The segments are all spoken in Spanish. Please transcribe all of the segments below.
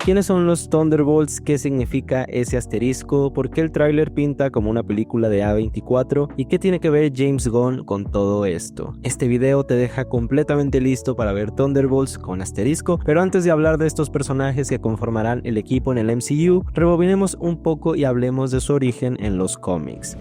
¿Quiénes son los Thunderbolts? ¿Qué significa ese asterisco? ¿Por qué el tráiler pinta como una película de A24? ¿Y qué tiene que ver James Gunn con todo esto? Este video te deja completamente listo para ver Thunderbolts con asterisco, pero antes de hablar de estos personajes que conformarán el equipo en el MCU, rebobinemos un poco y hablemos de su origen en los cómics.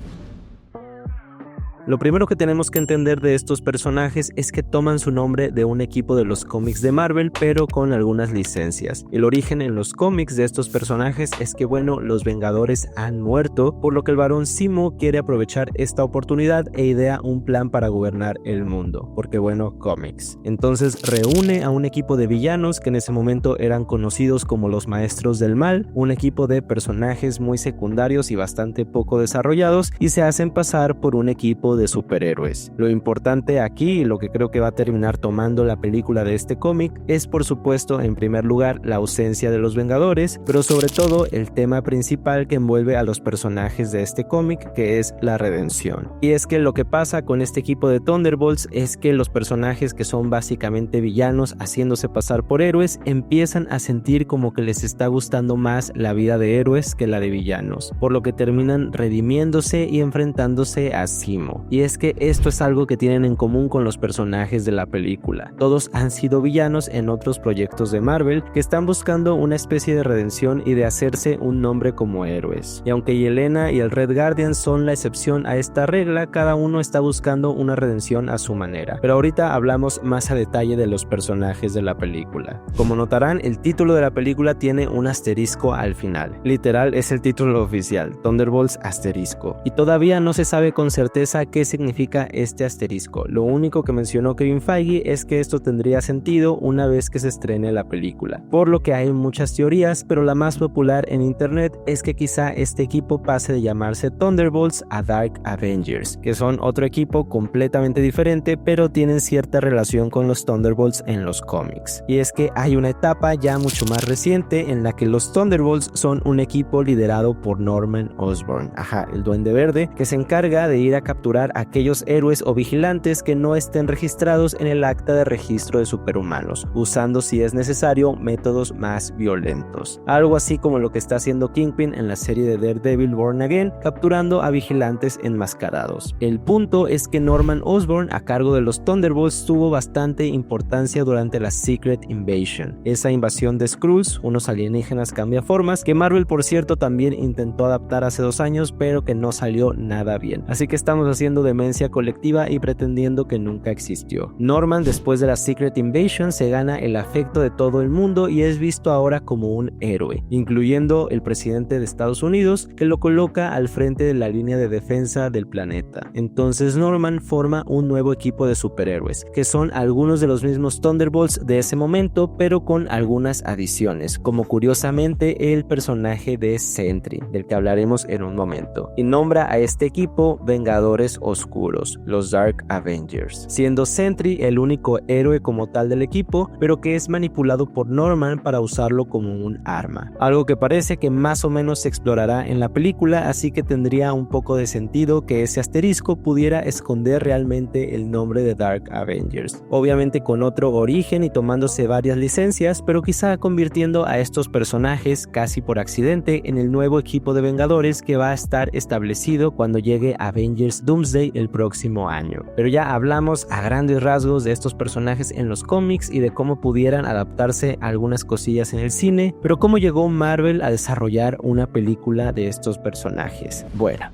Lo primero que tenemos que entender de estos personajes es que toman su nombre de un equipo de los cómics de Marvel, pero con algunas licencias. El origen en los cómics de estos personajes es que, bueno, los Vengadores han muerto, por lo que el Barón Zemo quiere aprovechar esta oportunidad e idea un plan para gobernar el mundo, porque bueno, cómics. Entonces reúne a un equipo de villanos que en ese momento eran conocidos como los Maestros del Mal, un equipo de personajes muy secundarios y bastante poco desarrollados, y se hacen pasar por un equipo de superhéroes. Lo importante aquí, y lo que creo que va a terminar tomando la película de este cómic, es por supuesto en primer lugar la ausencia de los Vengadores, pero sobre todo el tema principal que envuelve a los personajes de este cómic, que es la redención. Y es que lo que pasa con este equipo de Thunderbolts es que los personajes que son básicamente villanos haciéndose pasar por héroes empiezan a sentir como que les está gustando más la vida de héroes que la de villanos, por lo que terminan redimiéndose y enfrentándose a Zemo. Y es que esto es algo que tienen en común con los personajes de la película. Todos han sido villanos en otros proyectos de Marvel que están buscando una especie de redención y de hacerse un nombre como héroes. Y aunque Yelena y el Red Guardian son la excepción a esta regla, cada uno está buscando una redención a su manera. Pero ahorita hablamos más a detalle de los personajes de la película. Como notarán, el título de la película tiene un asterisco al final. Literal es el título oficial, Thunderbolts asterisco. Y todavía no se sabe con certeza qué significa este asterisco. Lo único que mencionó Kevin Feige es que esto tendría sentido una vez que se estrene la película, por lo que hay muchas teorías, pero la más popular en internet es que quizá este equipo pase de llamarse Thunderbolts a Dark Avengers, que son otro equipo completamente diferente, pero tienen cierta relación con los Thunderbolts en los cómics. Y es que hay una etapa ya mucho más reciente en la que los Thunderbolts son un equipo liderado por Norman Osborn, el Duende Verde, que se encarga de ir a capturar a aquellos héroes o vigilantes que no estén registrados en el acta de registro de superhumanos, usando si es necesario métodos más violentos. Algo así como lo que está haciendo Kingpin en la serie de Daredevil Born Again, capturando a vigilantes enmascarados. El punto es que Norman Osborn, a cargo de los Thunderbolts, tuvo bastante importancia durante la Secret Invasion, esa invasión de Skrulls, unos alienígenas cambiaformas, que Marvel por cierto también intentó adaptar hace 2 años, pero que no salió nada bien. Así que estamos haciendo demencia colectiva y pretendiendo que nunca existió. Norman, después de la Secret Invasion, se gana el afecto de todo el mundo y es visto ahora como un héroe, incluyendo el presidente de Estados Unidos, que lo coloca al frente de la línea de defensa del planeta. Entonces Norman forma un nuevo equipo de superhéroes, que son algunos de los mismos Thunderbolts de ese momento, pero con algunas adiciones, como curiosamente el personaje de Sentry, del que hablaremos en un momento, y nombra a este equipo Vengadores Oscuros, los Dark Avengers, siendo Sentry el único héroe como tal del equipo, pero que es manipulado por Norman para usarlo como un arma, algo que parece que más o menos se explorará en la película, así que tendría un poco de sentido que ese asterisco pudiera esconder realmente el nombre de Dark Avengers, obviamente con otro origen y tomándose varias licencias, pero quizá convirtiendo a estos personajes casi por accidente en el nuevo equipo de Vengadores que va a estar establecido cuando llegue Avengers Doomsday el próximo año. Pero ya hablamos a grandes rasgos de estos personajes en los cómics y de cómo pudieran adaptarse a algunas cosillas en el cine, pero cómo llegó Marvel a desarrollar una película de estos personajes. Bueno,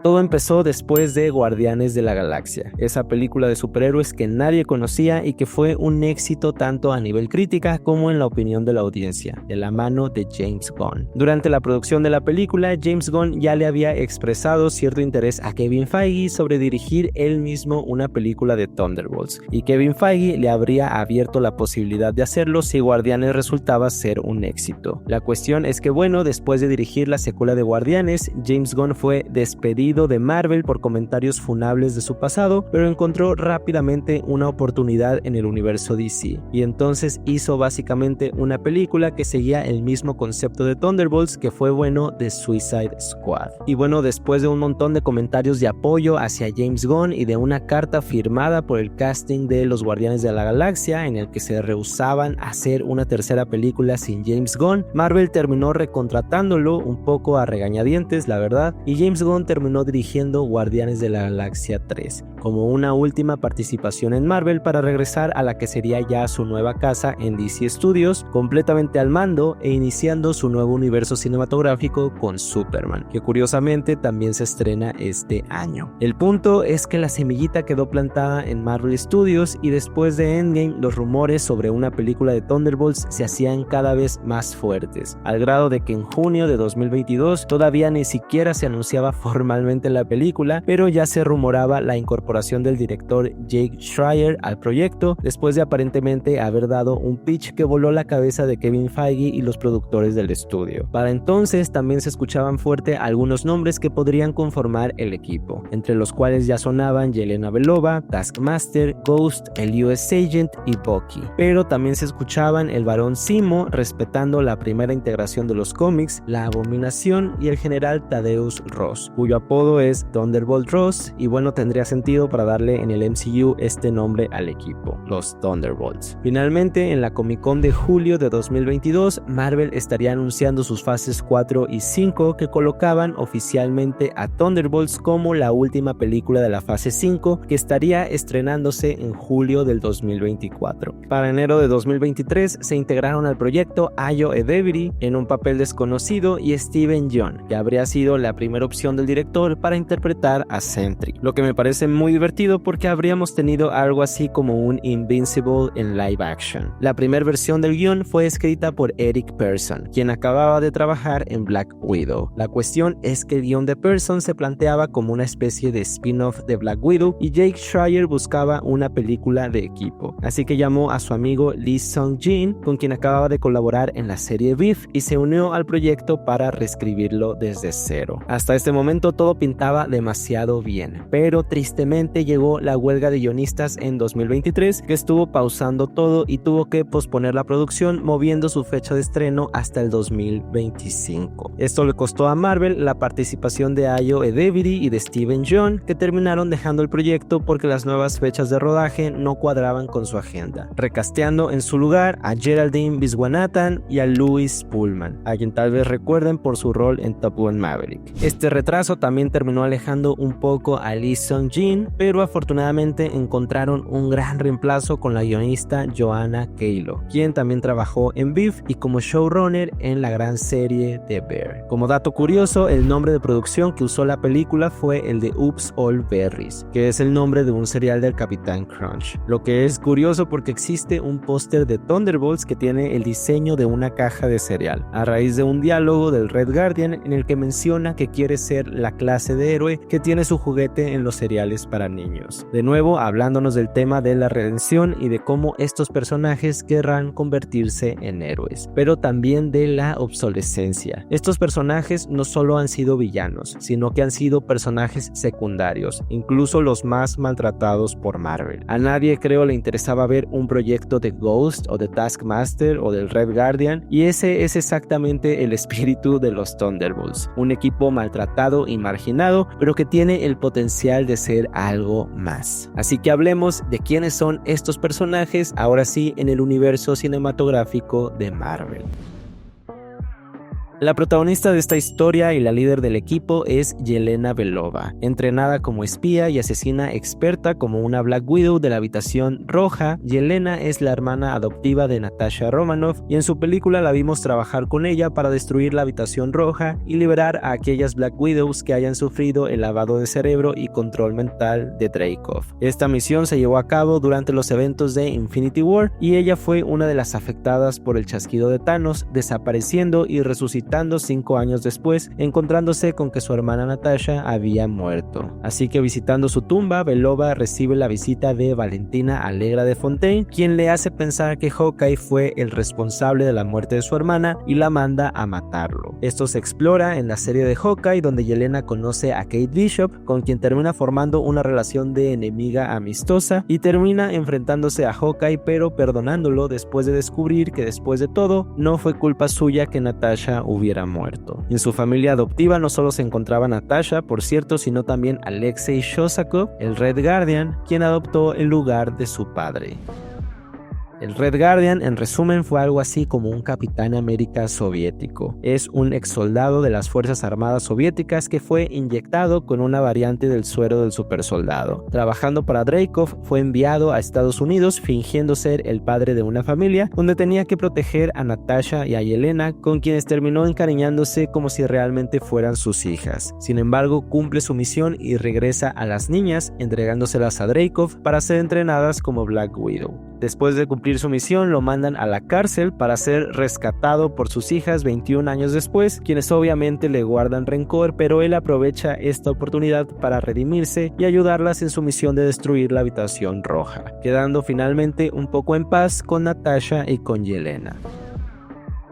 todo empezó después de Guardianes de la Galaxia, esa película de superhéroes que nadie conocía y que fue un éxito tanto a nivel crítica como en la opinión de la audiencia, de la mano de James Gunn. Durante la producción de la película, James Gunn ya le había expresado cierto interés a Kevin Feige sobre dirigir él mismo una película de Thunderbolts, y Kevin Feige le habría abierto la posibilidad de hacerlo si Guardianes resultaba ser un éxito. La cuestión es que bueno, después de dirigir la secuela de Guardianes, James Gunn fue despedido despedido de Marvel por comentarios funables de su pasado, pero encontró rápidamente una oportunidad en el universo DC, y entonces hizo básicamente una película que seguía el mismo concepto de Thunderbolts que fue bueno de Suicide Squad. Y bueno, después de un montón de comentarios de apoyo hacia James Gunn y de una carta firmada por el casting de Los Guardianes de la Galaxia en el que se rehusaban a hacer una tercera película sin James Gunn, Marvel terminó recontratándolo un poco a regañadientes, la verdad, y James Gunn terminó dirigiendo Guardianes de la Galaxia 3, como una última participación en Marvel para regresar a la que sería ya su nueva casa en DC Studios, completamente al mando e iniciando su nuevo universo cinematográfico con Superman, que curiosamente también se estrena este año. El punto es que la semillita quedó plantada en Marvel Studios y después de Endgame los rumores sobre una película de Thunderbolts se hacían cada vez más fuertes, al grado de que en junio de 2022 todavía ni siquiera se anunciaba formalmente la película, pero ya se rumoraba la incorporación del director Jake Schreier al proyecto después de aparentemente haber dado un pitch que voló la cabeza de Kevin Feige y los productores del estudio. Para entonces también se escuchaban fuerte algunos nombres que podrían conformar el equipo, entre los cuales ya sonaban Yelena Belova, Taskmaster, Ghost, el US Agent y Bucky, pero también se escuchaban el Barón Zemo respetando la primera integración de los cómics, la Abominación y el general Thaddeus Ross, cuyo apodo es Thunderbolt Ross, y bueno, tendría sentido para darle en el MCU este nombre al equipo, los Thunderbolts. Finalmente, en la Comic Con de julio de 2022, Marvel estaría anunciando sus fases 4 y 5 que colocaban oficialmente a Thunderbolts como la última película de la fase 5 que estaría estrenándose en julio del 2024. Para enero de 2023 se integraron al proyecto Ayo Edebiri en un papel desconocido y Steven Yeun, que habría sido la primera opción del director para interpretar a Sentry, lo que me parece muy divertido porque habríamos tenido algo así como un Invincible en live action. La primera versión del guión fue escrita por Eric Pearson, quien acababa de trabajar en Black Widow. La cuestión es que el guión de Pearson se planteaba como una especie de spin-off de Black Widow y Jake Schreier buscaba una película de equipo, así que llamó a su amigo Lee Sung-jin, con quien acababa de colaborar en la serie Beef, y se unió al proyecto para reescribirlo desde cero. Hasta este momento todo pintaba demasiado bien, pero tristemente llegó la huelga de guionistas en 2023 que estuvo pausando todo y tuvo que posponer la producción, moviendo su fecha de estreno hasta el 2025. Esto le costó a Marvel la participación de Ayo Edebiri y de Steven Yeun, que terminaron dejando el proyecto porque las nuevas fechas de rodaje no cuadraban con su agenda, recasteando en su lugar a Geraldine Viswanathan y a Louis Pullman, a quien tal vez recuerden por su rol en Top Gun Maverick. Este retraso también terminó alejando un poco a Lee Sung-jin, pero afortunadamente encontraron un gran reemplazo con la guionista Joanna Kalo, quien también trabajó en Beef y como showrunner en la gran serie The Bear. Como dato curioso, el nombre de producción que usó la película fue el de Oops All Berries, que es el nombre de un cereal del Capitán Crunch, lo que es curioso porque existe un póster de Thunderbolts que tiene el diseño de una caja de cereal, a raíz de un diálogo del Red Guardian en el que menciona que quiere ser la clase de héroe que tiene su juguete en los cereales para niños. De nuevo, hablándonos del tema de la redención y de cómo estos personajes querrán convertirse en héroes, pero también de la obsolescencia. Estos personajes no solo han sido villanos, sino que han sido personajes secundarios, incluso los más maltratados por Marvel. A nadie creo le interesaba ver un proyecto de Ghost o de Taskmaster o del Red Guardian, y ese es exactamente el espíritu de los Thunderbolts, un equipo maltratado y marginado, pero que tiene el potencial de ser algo más. Así que hablemos de quiénes son estos personajes ahora sí en el universo cinematográfico de Marvel. La protagonista de esta historia y la líder del equipo es Yelena Belova, entrenada como espía y asesina experta como una Black Widow de la Habitación Roja. Yelena es la hermana adoptiva de Natasha Romanoff y en su película la vimos trabajar con ella para destruir la Habitación Roja y liberar a aquellas Black Widows que hayan sufrido el lavado de cerebro y control mental de Dreykov. Esta misión se llevó a cabo durante los eventos de Infinity War y ella fue una de las afectadas por el chasquido de Thanos, desapareciendo y resucitando resucitando 5 años después, encontrándose con que su hermana Natasha había muerto. Así que visitando su tumba, Belova recibe la visita de Valentina Allegra de Fontaine, quien le hace pensar que Hawkeye fue el responsable de la muerte de su hermana y la manda a matarlo. Esto se explora en la serie de Hawkeye, donde Yelena conoce a Kate Bishop, con quien termina formando una relación de enemiga amistosa y termina enfrentándose a Hawkeye, pero perdonándolo después de descubrir que después de todo no fue culpa suya que Natasha hubiera muerto. En su familia adoptiva no solo se encontraba Natasha, por cierto, sino también Alexei Shostakov, el Red Guardian, quien adoptó el lugar de su padre. El Red Guardian, en resumen, fue algo así como un Capitán América soviético. Es un ex soldado de las Fuerzas Armadas soviéticas que fue inyectado con una variante del suero del supersoldado. Trabajando para Dreykov, fue enviado a Estados Unidos fingiendo ser el padre de una familia, donde tenía que proteger a Natasha y a Yelena, con quienes terminó encariñándose como si realmente fueran sus hijas. Sin embargo, cumple su misión y regresa a las niñas, entregándoselas a Dreykov para ser entrenadas como Black Widow. Después de cumplir su misión, lo mandan a la cárcel para ser rescatado por sus hijas 21 años después, quienes obviamente le guardan rencor, pero él aprovecha esta oportunidad para redimirse y ayudarlas en su misión de destruir la Habitación Roja, quedando finalmente un poco en paz con Natasha y con Yelena.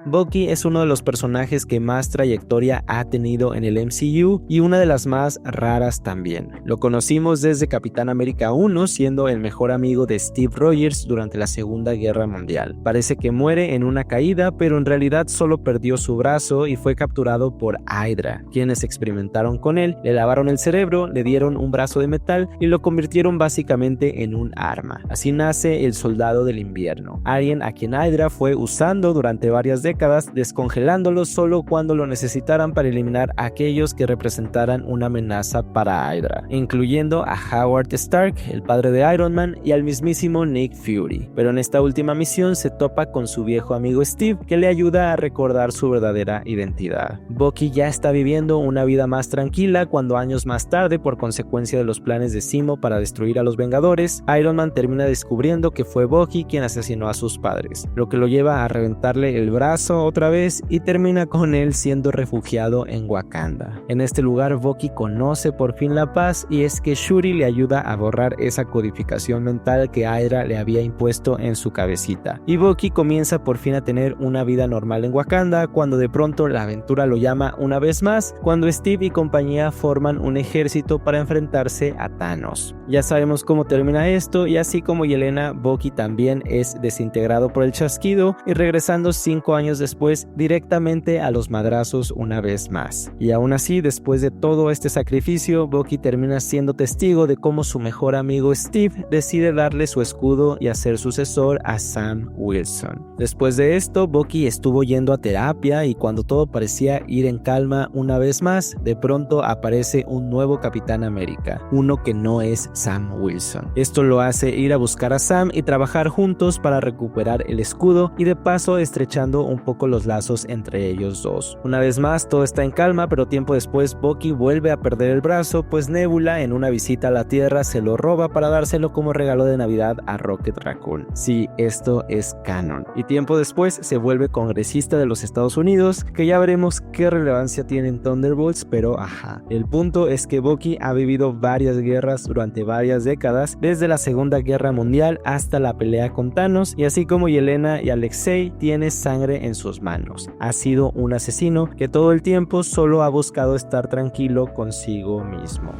Bucky es uno de los personajes que más trayectoria ha tenido en el MCU y una de las más raras también. Lo conocimos desde Capitán América 1, siendo el mejor amigo de Steve Rogers durante la Segunda Guerra Mundial. Parece que muere en una caída, pero en realidad solo perdió su brazo y fue capturado por Hydra, quienes experimentaron con él, le lavaron el cerebro, le dieron un brazo de metal y lo convirtieron básicamente en un arma. Así nace el Soldado del Invierno, alguien a quien Hydra fue usando durante varias décadas, descongelándolo solo cuando lo necesitaran para eliminar a aquellos que representaran una amenaza para Hydra, incluyendo a Howard Stark, el padre de Iron Man, y al mismísimo Nick Fury. Pero en esta última misión se topa con su viejo amigo Steve, que le ayuda a recordar su verdadera identidad. Bucky ya está viviendo una vida más tranquila cuando años más tarde, por consecuencia de los planes de Zemo para destruir a los Vengadores, Iron Man termina descubriendo que fue Bucky quien asesinó a sus padres, lo que lo lleva a reventarle el brazo otra vez y termina con él siendo refugiado en Wakanda. En este lugar Bucky conoce por fin la paz, y es que Shuri le ayuda a borrar esa codificación mental que Hydra le había impuesto en su cabecita, y Bucky comienza por fin a tener una vida normal en Wakanda cuando de pronto la aventura lo llama una vez más, cuando Steve y compañía forman un ejército para enfrentarse a Thanos. Ya sabemos cómo termina esto, y así como Yelena, Bucky también es desintegrado por el chasquido y regresando 5 años después directamente a los madrazos una vez más. Y aún así, después de todo este sacrificio, Bucky termina siendo testigo de cómo su mejor amigo Steve decide darle su escudo y hacer sucesor a Sam Wilson. Después de esto, Bucky estuvo yendo a terapia, y cuando todo parecía ir en calma una vez más, de pronto aparece un nuevo Capitán América, uno que no es Sam Wilson. Esto lo hace ir a buscar a Sam y trabajar juntos para recuperar el escudo, y de paso estrechando un poco los lazos entre ellos dos. Una vez más todo está en calma, pero tiempo después Bucky vuelve a perder el brazo, pues Nebula en una visita a la Tierra se lo roba para dárselo como regalo de Navidad a Rocket Raccoon. Sí, esto es canon. Y tiempo después se vuelve congresista de los Estados Unidos, que ya veremos qué relevancia tienen Thunderbolts, pero ajá. El punto es que Bucky ha vivido varias guerras durante varias décadas, desde la Segunda Guerra Mundial hasta la pelea con Thanos, y así como Yelena y Alexei, tiene sangre en sus manos. Ha sido un asesino que todo el tiempo solo ha buscado estar tranquilo consigo mismo.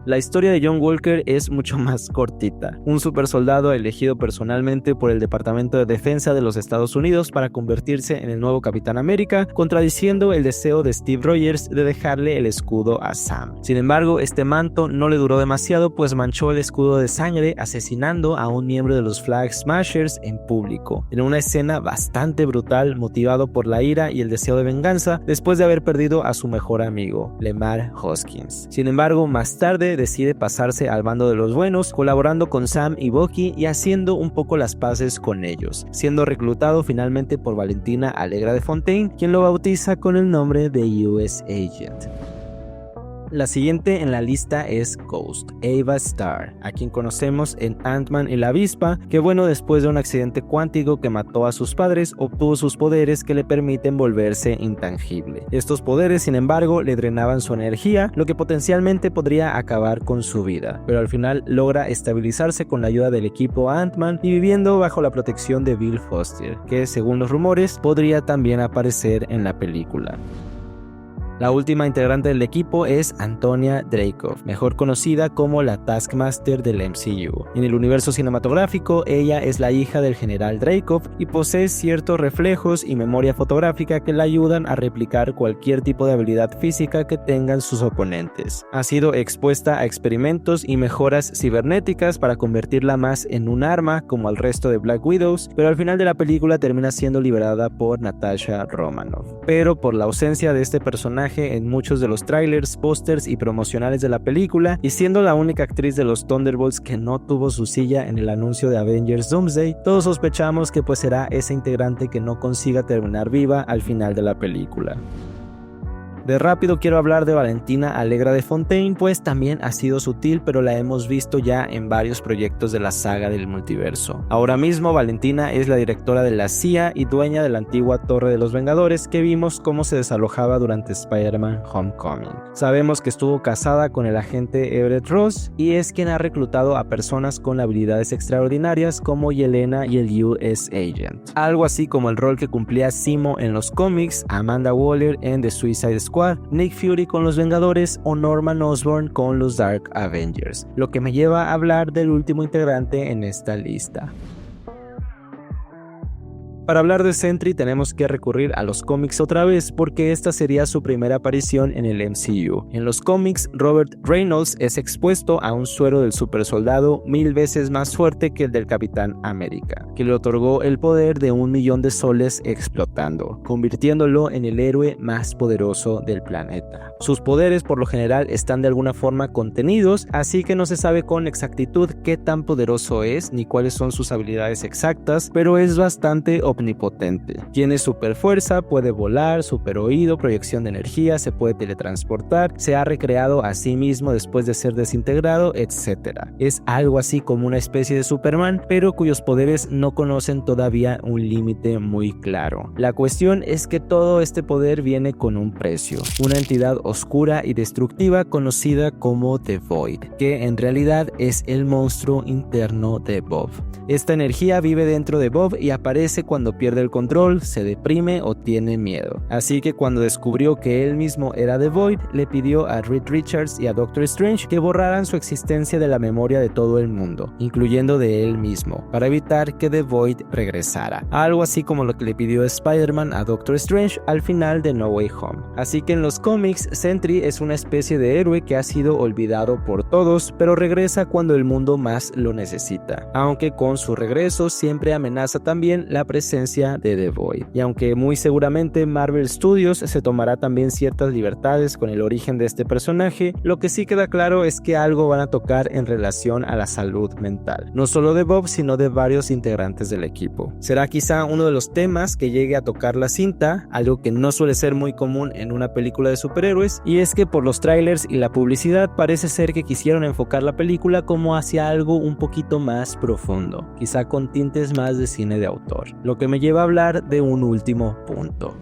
La historia de John Walker es mucho más cortita. Un supersoldado elegido personalmente por el Departamento de Defensa de los Estados Unidos para convertirse en el nuevo Capitán América, contradiciendo el deseo de Steve Rogers de dejarle el escudo a Sam. Sin embargo, este manto no le duró demasiado, pues manchó el escudo de sangre asesinando a un miembro de los Flag Smashers en público, en una escena bastante brutal, motivado por la ira y el deseo de venganza después de haber perdido a su mejor amigo, Lemar Hoskins. Sin embargo, más tarde decide pasarse al bando de los buenos, colaborando con Sam y Bucky y haciendo un poco las paces con ellos, siendo reclutado finalmente por Valentina Allegra de Fontaine, quien lo bautiza con el nombre de US Agent. La siguiente en la lista es Ghost, Ava Starr, a quien conocemos en Ant-Man y la avispa, que bueno, después de un accidente cuántico que mató a sus padres, obtuvo sus poderes que le permiten volverse intangible. Estos poderes, sin embargo, le drenaban su energía, lo que potencialmente podría acabar con su vida, pero al final logra estabilizarse con la ayuda del equipo Ant-Man y viviendo bajo la protección de Bill Foster, que según los rumores podría también aparecer en la película. La última integrante del equipo es Antonia Dreykov, mejor conocida como la Taskmaster del MCU. En el universo cinematográfico, ella es la hija del general Dreykov y posee ciertos reflejos y memoria fotográfica que la ayudan a replicar cualquier tipo de habilidad física que tengan sus oponentes. Ha sido expuesta a experimentos y mejoras cibernéticas para convertirla más en un arma como al resto de Black Widows, pero al final de la película termina siendo liberada por Natasha Romanoff. Pero por la ausencia de este personaje en muchos de los trailers, pósters y promocionales de la película, y siendo la única actriz de los Thunderbolts que no tuvo su silla en el anuncio de Avengers Doomsday, todos sospechamos que pues será esa integrante que no consiga terminar viva al final de la película. De rápido quiero hablar de Valentina Allegra de Fontaine, pues también ha sido sutil, pero la hemos visto ya en varios proyectos de la saga del multiverso. Ahora mismo Valentina es la directora de la CIA y dueña de la antigua Torre de los Vengadores que vimos cómo se desalojaba durante Spider-Man Homecoming. Sabemos que estuvo casada con el agente Everett Ross y es quien ha reclutado a personas con habilidades extraordinarias como Yelena y el US Agent. Algo así como el rol que cumplía Zemo en los cómics, Amanda Waller en The Suicide Squad, Nick Fury con los Vengadores o Norman Osborn con los Dark Avengers, lo que me lleva a hablar del último integrante en esta lista. Para hablar de Sentry tenemos que recurrir a los cómics otra vez porque esta sería su primera aparición en el MCU. En los cómics, Robert Reynolds es expuesto a un suero del supersoldado 1000 veces más fuerte que el del Capitán América, que le otorgó el poder de 1.000.000 de soles explotando, convirtiéndolo en el héroe más poderoso del planeta. Sus poderes por lo general están de alguna forma contenidos, así que no se sabe con exactitud qué tan poderoso es ni cuáles son sus habilidades exactas, pero es bastante omnipotente. Tiene super fuerza, puede volar, super oído, proyección de energía, se puede teletransportar, se ha recreado a sí mismo después de ser desintegrado, etc. Es algo así como una especie de Superman, pero cuyos poderes no conocen todavía un límite muy claro. La cuestión es que todo este poder viene con un precio, una entidad oscura y destructiva conocida como The Void, que en realidad es el monstruo interno de Bob. Esta energía vive dentro de Bob y aparece cuando pierde el control, se deprime o tiene miedo. Así que cuando descubrió que él mismo era The Void, le pidió a Reed Richards y a Doctor Strange que borraran su existencia de la memoria de todo el mundo, incluyendo de él mismo, para evitar que The Void regresara. Algo así como lo que le pidió Spider-Man a Doctor Strange al final de No Way Home. Así que en los cómics, Sentry es una especie de héroe que ha sido olvidado por todos, pero regresa cuando el mundo más lo necesita. Aunque con su regreso siempre amenaza también la presencia de The Void. Y aunque muy seguramente Marvel Studios se tomará también ciertas libertades con el origen de este personaje, lo que sí queda claro es que algo van a tocar en relación a la salud mental. No solo de Bob, sino de varios integrantes del equipo. Será quizá uno de los temas que llegue a tocar la cinta, algo que no suele ser muy común en una película de superhéroes, y es que por los trailers y la publicidad parece ser que quisieron enfocar la película como hacia algo un poquito más profundo, quizá con tintes más de cine de autor, lo que me lleva a hablar de un último punto.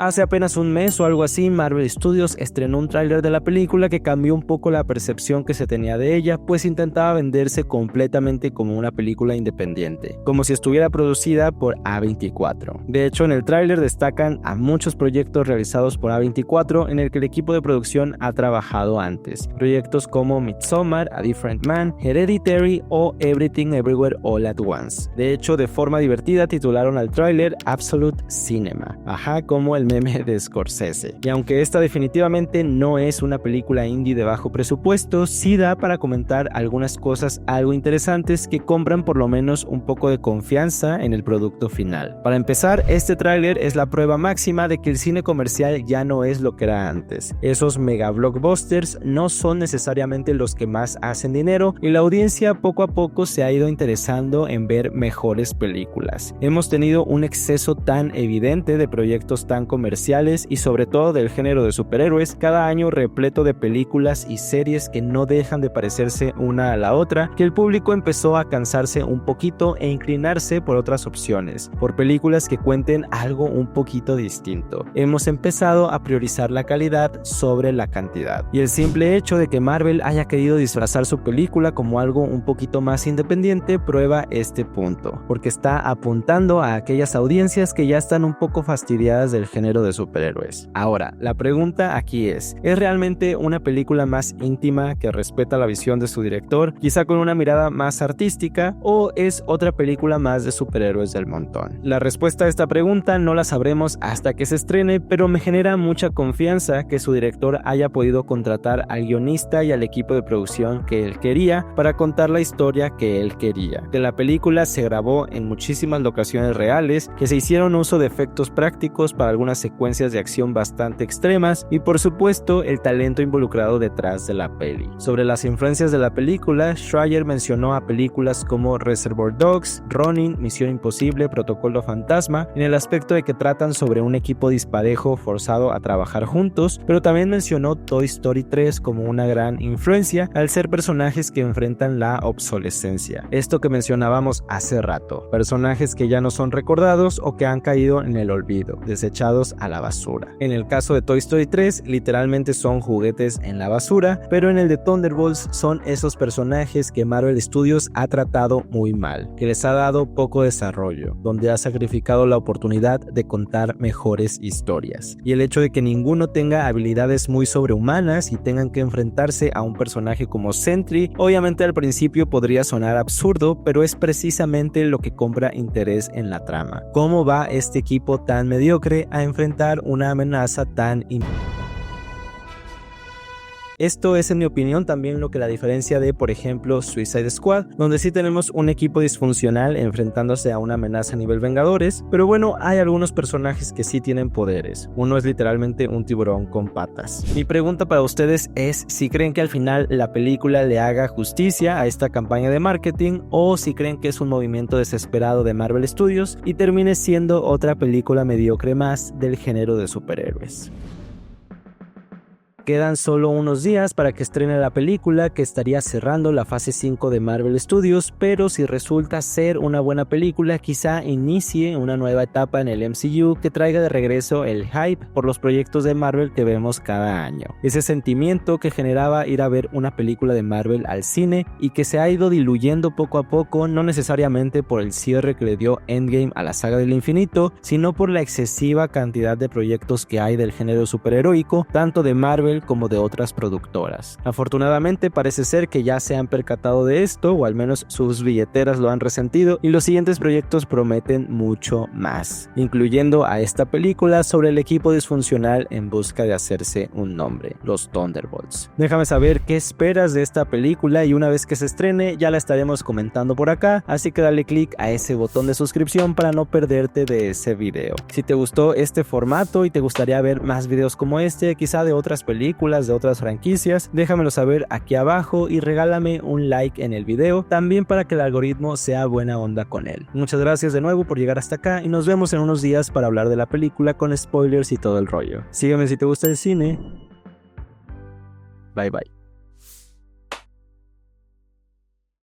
Hace apenas un mes o algo así, Marvel Studios estrenó un tráiler de la película que cambió un poco la percepción que se tenía de ella, pues intentaba venderse completamente como una película independiente, como si estuviera producida por A24. De hecho, en el tráiler destacan a muchos proyectos realizados por A24 en el que el equipo de producción ha trabajado antes, proyectos como Midsommar, A Different Man, Hereditary o Everything Everywhere All at Once. De hecho, de forma divertida titularon al tráiler Absolute Cinema, como el meme de Scorsese. Y aunque esta definitivamente no es una película indie de bajo presupuesto, sí da para comentar algunas cosas algo interesantes que compran por lo menos un poco de confianza en el producto final. Para empezar, este tráiler es la prueba máxima de que el cine comercial ya no es lo que era antes. Esos mega blockbusters no son necesariamente los que más hacen dinero y la audiencia poco a poco se ha ido interesando en ver mejores películas. Hemos tenido un exceso tan evidente de proyectos tan comerciales comerciales y sobre todo del género de superhéroes, cada año repleto de películas y series que no dejan de parecerse una a la otra, que el público empezó a cansarse un poquito e inclinarse por otras opciones, por películas que cuenten algo un poquito distinto. Hemos empezado a priorizar la calidad sobre la cantidad. Y el simple hecho de que Marvel haya querido disfrazar su película como algo un poquito más independiente prueba este punto, porque está apuntando a aquellas audiencias que ya están un poco fastidiadas del género de superhéroes. Ahora, la pregunta aquí ¿es realmente una película más íntima que respeta la visión de su director, quizá con una mirada más artística, o es otra película más de superhéroes del montón? La respuesta a esta pregunta no la sabremos hasta que se estrene, pero me genera mucha confianza que su director haya podido contratar al guionista y al equipo de producción que él quería para contar la historia que él quería. Que la película se grabó en muchísimas locaciones reales, que se hicieron uso de efectos prácticos para algunas secuencias de acción bastante extremas y por supuesto el talento involucrado detrás de la peli. Sobre las influencias de la película, Schreier mencionó a películas como Reservoir Dogs, Ronin, Misión Imposible, Protocolo Fantasma, en el aspecto de que tratan sobre un equipo disparejo forzado a trabajar juntos, pero también mencionó Toy Story 3 como una gran influencia al ser personajes que enfrentan la obsolescencia. Esto que mencionábamos hace rato, personajes que ya no son recordados o que han caído en el olvido, desechados a la basura. En el caso de Toy Story 3, literalmente son juguetes en la basura, pero en el de Thunderbolts son esos personajes que Marvel Studios ha tratado muy mal, que les ha dado poco desarrollo, donde ha sacrificado la oportunidad de contar mejores historias. Y el hecho de que ninguno tenga habilidades muy sobrehumanas y tengan que enfrentarse a un personaje como Sentry, obviamente al principio podría sonar absurdo, pero es precisamente lo que compra interés en la trama. ¿Cómo va este equipo tan mediocre a enfrentar una amenaza tan Esto es, en mi opinión, también lo que la diferencia de, por ejemplo, Suicide Squad, donde sí tenemos un equipo disfuncional enfrentándose a una amenaza a nivel Vengadores, pero bueno, hay algunos personajes que sí tienen poderes. Uno es literalmente un tiburón con patas. Mi pregunta para ustedes es si creen que al final la película le haga justicia a esta campaña de marketing o si creen que es un movimiento desesperado de Marvel Studios y termine siendo otra película mediocre más del género de superhéroes. Quedan solo unos días para que estrene la película, que estaría cerrando la fase 5 de Marvel Studios, pero si resulta ser una buena película, quizá inicie una nueva etapa en el MCU que traiga de regreso el hype por los proyectos de Marvel que vemos cada año. Ese sentimiento que generaba ir a ver una película de Marvel al cine y que se ha ido diluyendo poco a poco, no necesariamente por el cierre que le dio Endgame a la saga del infinito, sino por la excesiva cantidad de proyectos que hay del género superheroico, tanto de Marvel como de otras productoras. Afortunadamente parece ser que ya se han percatado de esto, o al menos sus billeteras lo han resentido, y los siguientes proyectos prometen mucho más, incluyendo a esta película sobre el equipo disfuncional en busca de hacerse un nombre, los Thunderbolts. Déjame saber qué esperas de esta película y una vez que se estrene ya la estaremos comentando por acá, así que dale click a ese botón de suscripción para no perderte de ese video. Si te gustó este formato y te gustaría ver más videos como este, quizá de otras películas, de otras franquicias, déjamelo saber aquí abajo y regálame un like en el video, también para que el algoritmo sea buena onda con él. Muchas gracias de nuevo por llegar hasta acá y nos vemos en unos días para hablar de la película con spoilers y todo el rollo. Sígueme si te gusta el cine. Bye bye.